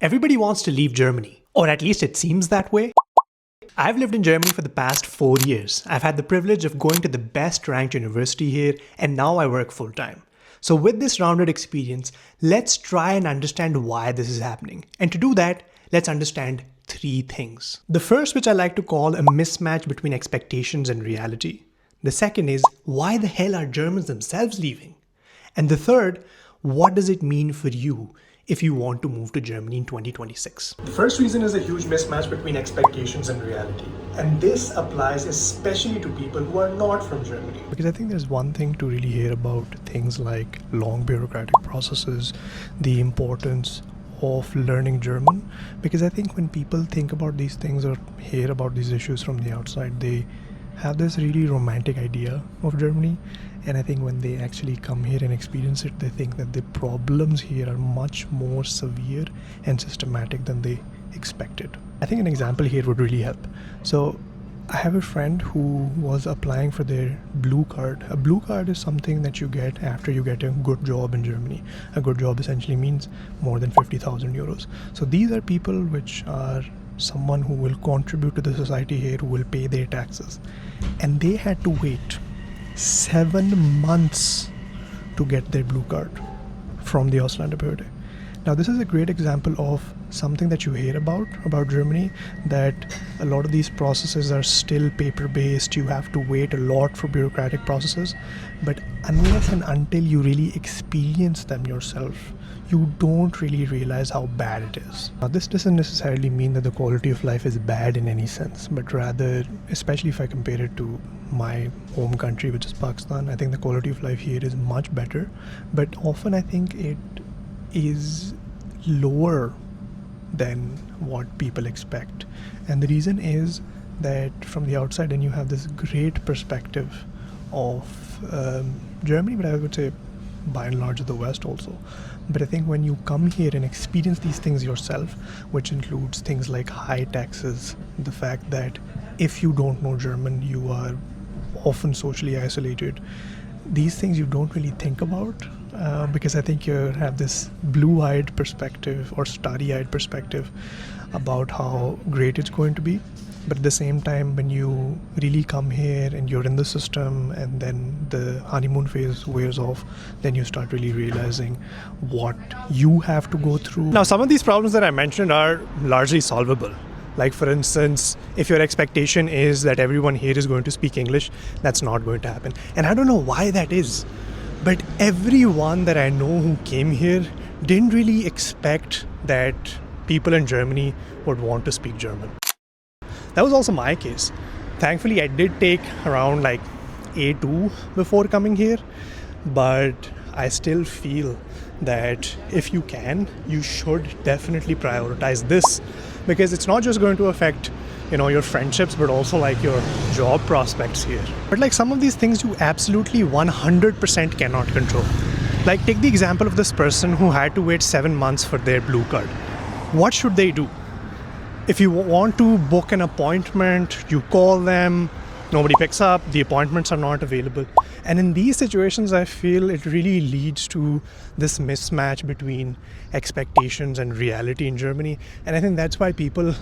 Everybody wants to leave Germany, or at least it seems that way. I've lived in Germany for the past 4 years. I've had the privilege of going to the best ranked university here, and now I work full time. So with this rounded experience, let's try and understand why this is happening. And to do that, let's understand 3 things. The first, which I like to call a mismatch between expectations and reality. The second is, why the hell are Germans themselves leaving? And the third, what does it mean for you if you want to move to Germany in 2026? The first reason is a huge mismatch between expectations and reality. And this applies especially to people who are not from Germany. Because I think there's one thing to really hear about things like long bureaucratic processes, the importance of learning German. Because I think when people think about these things or hear about these issues from the outside, they have this really romantic idea of Germany. And I think when they actually come here and experience it, they think that the problems here are much more severe and systematic than they expected. I think an example here would really help. So I have a friend who was applying for their blue card. A blue card is something that you get after you get a good job in Germany. A good job essentially means more than 50,000 euros. So these are people which are someone who will contribute to the society here, who will pay their taxes. And they had to wait 7 months to get their blue card from the Ausländerbehörde. Now this is a great example of something that you hear about Germany, that a lot of these processes are still paper-based. You have to wait a lot for bureaucratic processes, but unless and until you really experience them yourself, you don't really realize how bad it is. Now this doesn't necessarily mean that the quality of life is bad in any sense, but rather, especially if I compare it to my home country, which is Pakistan, I think the quality of life here is much better, but often I think it is lower than what people expect. And the reason is that from the outside, and you have this great perspective of Germany, but I would say by and large the West also. But I think when you come here and experience these things yourself, which includes things like high taxes, the fact that if you don't know German, you are often socially isolated, these things you don't really think about because I think you have this blue-eyed perspective or starry-eyed perspective about how great it's going to be. But at the same time, when you really come here and you're in the system and then the honeymoon phase wears off, then you start really realizing what you have to go through. Now, some of these problems that I mentioned are largely solvable. Like for instance, if your expectation is that everyone here is going to speak English, that's not going to happen. And I don't know why that is, but everyone that I know who came here didn't really expect that people in Germany would want to speak German. That was also my case. Thankfully, I did take around like A2 before coming here, but I still feel that if you can, you should definitely prioritize this, because it's not just going to affect, your friendships, but also like your job prospects here. But like some of these things you absolutely 100% cannot control. Like take the example of this person who had to wait 7 months for their blue card. What should they do? If you want to book an appointment, you call them, nobody picks up, the appointments are not available. And in these situations, I feel it really leads to this mismatch between expectations and reality in Germany. And I think that's why people,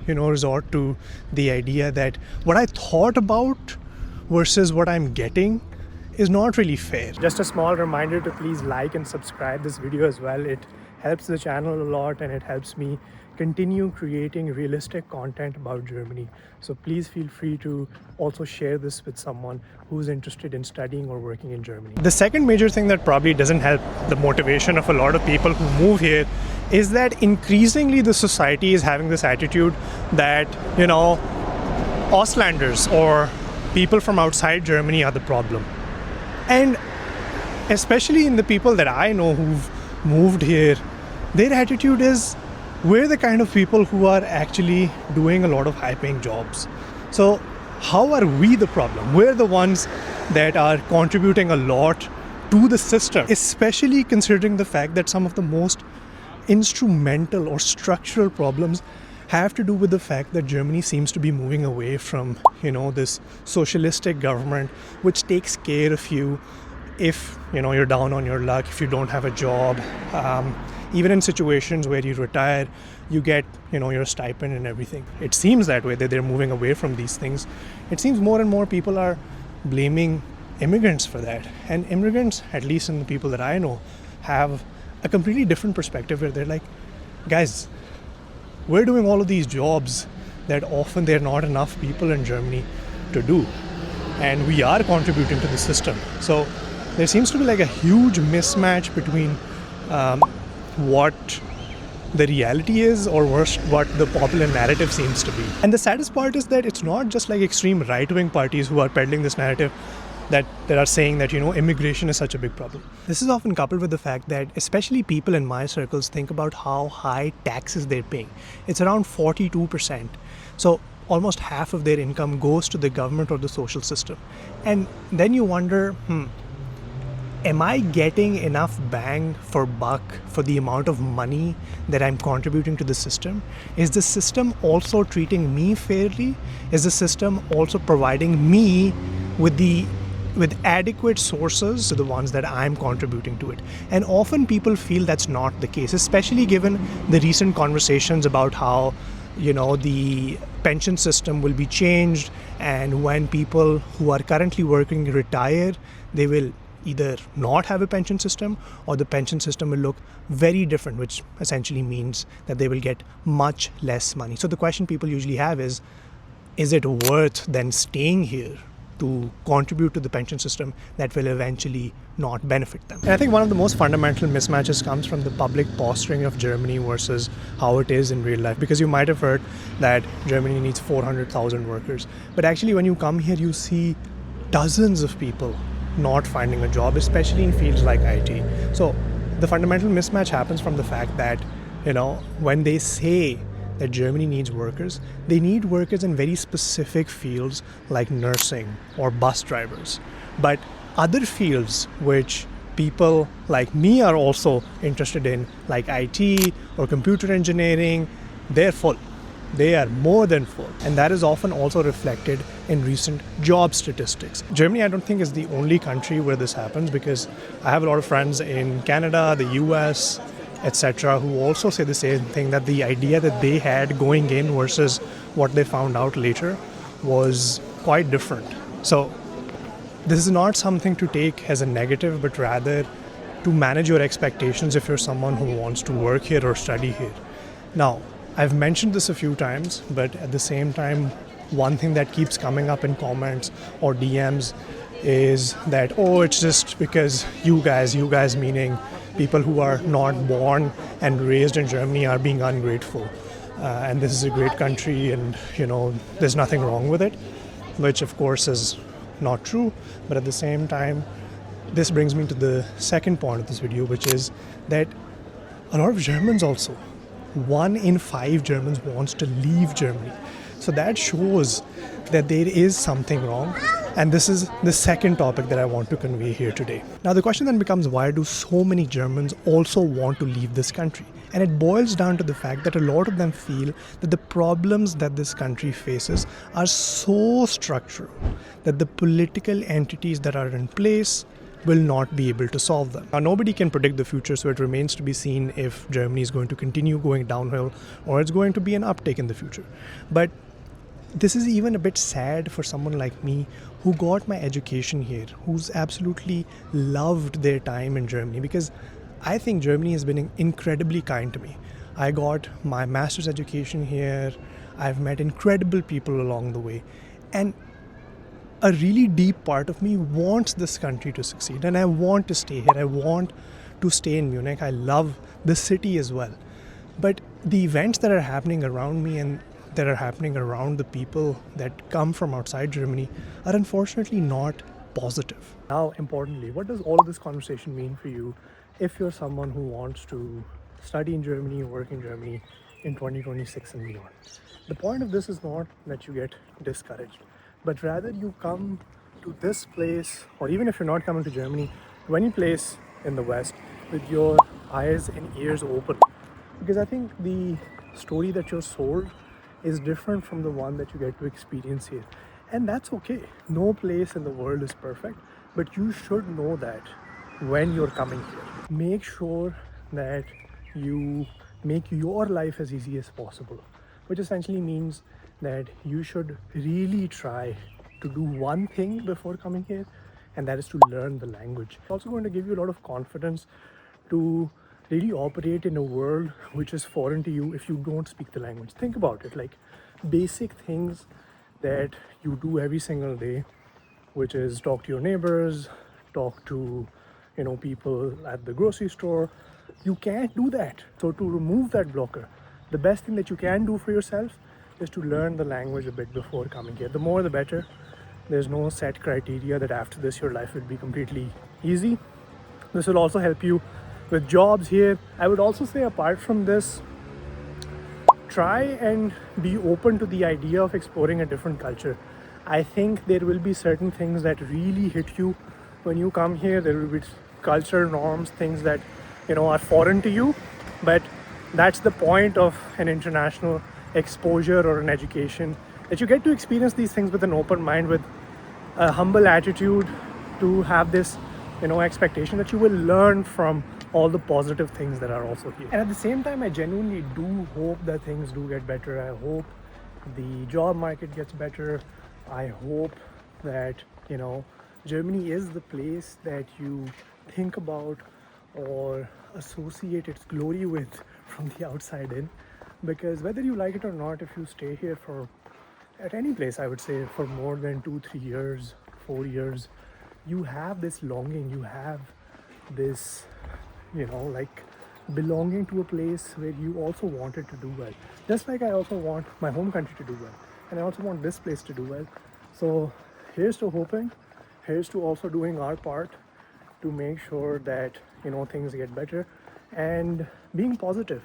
resort to the idea that what I thought about versus what I'm getting is not really fair. Just a small reminder to please like and subscribe this video as well. It helps the channel a lot and it helps me continue creating realistic content about Germany. So please feel free to also share this with someone who's interested in studying or working in Germany. The second major thing that probably doesn't help the motivation of a lot of people who move here is that increasingly the society is having this attitude that, Auslanders or people from outside Germany are the problem. And especially in the people that I know who've moved here, their attitude is, we're the kind of people who are actually doing a lot of high-paying jobs. So how are we the problem? We're the ones that are contributing a lot to the system, especially considering the fact that some of the most instrumental or structural problems have to do with the fact that Germany seems to be moving away from, this socialistic government, which takes care of you if, you're down on your luck, if you don't have a job, even in situations where you retire, you get, your stipend and everything. It seems that way, that they're moving away from these things. It seems more and more people are blaming immigrants for that. And immigrants, at least in the people that I know, have a completely different perspective where they're like, guys, we're doing all of these jobs that often there are not enough people in Germany to do. And we are contributing to the system. So there seems to be like a huge mismatch between what the reality is, or worse, what the popular narrative seems to be. And the saddest part is that it's not just like extreme right-wing parties who are peddling this narrative that are saying that, immigration is such a big problem. This is often coupled with the fact that especially people in my circles think about how high taxes they're paying. It's around 42%. So almost half of their income goes to the government or the social system. And then you wonder, am I getting enough bang for buck for the amount of money that I'm contributing to the system? Is the system also treating me fairly? Is the system also providing me with adequate sources to the ones that I'm contributing to it? And often people feel that's not the case, especially given the recent conversations about how the pension system will be changed, and when people who are currently working retire, they will either not have a pension system, or the pension system will look very different, which essentially means that they will get much less money. So the question people usually have is it worth then staying here to contribute to the pension system that will eventually not benefit them? And I think one of the most fundamental mismatches comes from the public posturing of Germany versus how it is in real life. Because you might have heard that Germany needs 400,000 workers. But actually when you come here, you see dozens of people not finding a job, especially in fields like IT. So the fundamental mismatch happens from the fact that, when they say that Germany needs workers, they need workers in very specific fields like nursing or bus drivers. But other fields which people like me are also interested in, like IT or computer engineering, they're full. They are more than full. And that is often also reflected in recent job statistics. Germany, I don't think, is the only country where this happens, because I have a lot of friends in Canada, the US, etc., who also say the same thing, that the idea that they had going in versus what they found out later was quite different. So this is not something to take as a negative, but rather to manage your expectations if you're someone who wants to work here or study here. Now, I've mentioned this a few times, but at the same time, one thing that keeps coming up in comments or DMs is that, it's just because you guys meaning people who are not born and raised in Germany, are being ungrateful. And this is a great country, and there's nothing wrong with it, which of course is not true. But at the same time, this brings me to the second point of this video, which is that a lot of Germans also, 1 in 5 Germans wants to leave Germany. So that shows that there is something wrong. And this is the second topic that I want to convey here today. Now, the question then becomes, why do so many Germans also want to leave this country? And it boils down to the fact that a lot of them feel that the problems that this country faces are so structural that the political entities that are in place will not be able to solve them. Now, nobody can predict the future, so it remains to be seen if Germany is going to continue going downhill or it's going to be an uptick in the future. But this is even a bit sad for someone like me who got my education here, who's absolutely loved their time in Germany, because I think Germany has been incredibly kind to me. I got my master's education here. I've met incredible people along the way. And a really deep part of me wants this country to succeed, and I want to stay here. I want to stay in Munich. I love the city as well. But the events that are happening around me and that are happening around the people that come from outside Germany are unfortunately not positive. Now, importantly, what does all of this conversation mean for you if you're someone who wants to study in Germany, work in Germany in 2026 and beyond? The point of this is not that you get discouraged, but rather you come to this place, or even if you're not coming to Germany, to any place in the West, with your eyes and ears open. Because I think the story that you're sold is different from the one that you get to experience here. And that's okay. No place in the world is perfect, but you should know that when you're coming here. Make sure that you make your life as easy as possible, which essentially means that you should really try to do one thing before coming here, and that is to learn the language. It's also going to give you a lot of confidence to really operate in a world which is foreign to you if you don't speak the language. Think about it, like basic things that you do every single day, which is talk to your neighbors, talk to people at the grocery store. You can't do that. So to remove that blocker, the best thing that you can do for yourself is to learn the language a bit before coming here. The more the better. There's no set criteria that after this your life will be completely easy. This will also help you with jobs here. I would also say, apart from this, try and be open to the idea of exploring a different culture. I think there will be certain things that really hit you when you come here. There will be cultural norms, things that are foreign to you, but that's the point of an international exposure or an education, that you get to experience these things with an open mind, with a humble attitude, to have this expectation that you will learn from all the positive things that are also here. And at the same time, I genuinely do hope that things do get better. I hope the job market gets better. I hope that Germany is the place that you think about or associate its glory with from the outside in, because whether you like it or not, if you stay here for, at any place, I would say, for more than 2-3 years, 4 years, you have this longing, you have this like belonging to a place where you also wanted to do well. Just like I also want my home country to do well, and I also want this place to do well. So here's to hoping, here's to also doing our part to make sure that things get better, and being positive.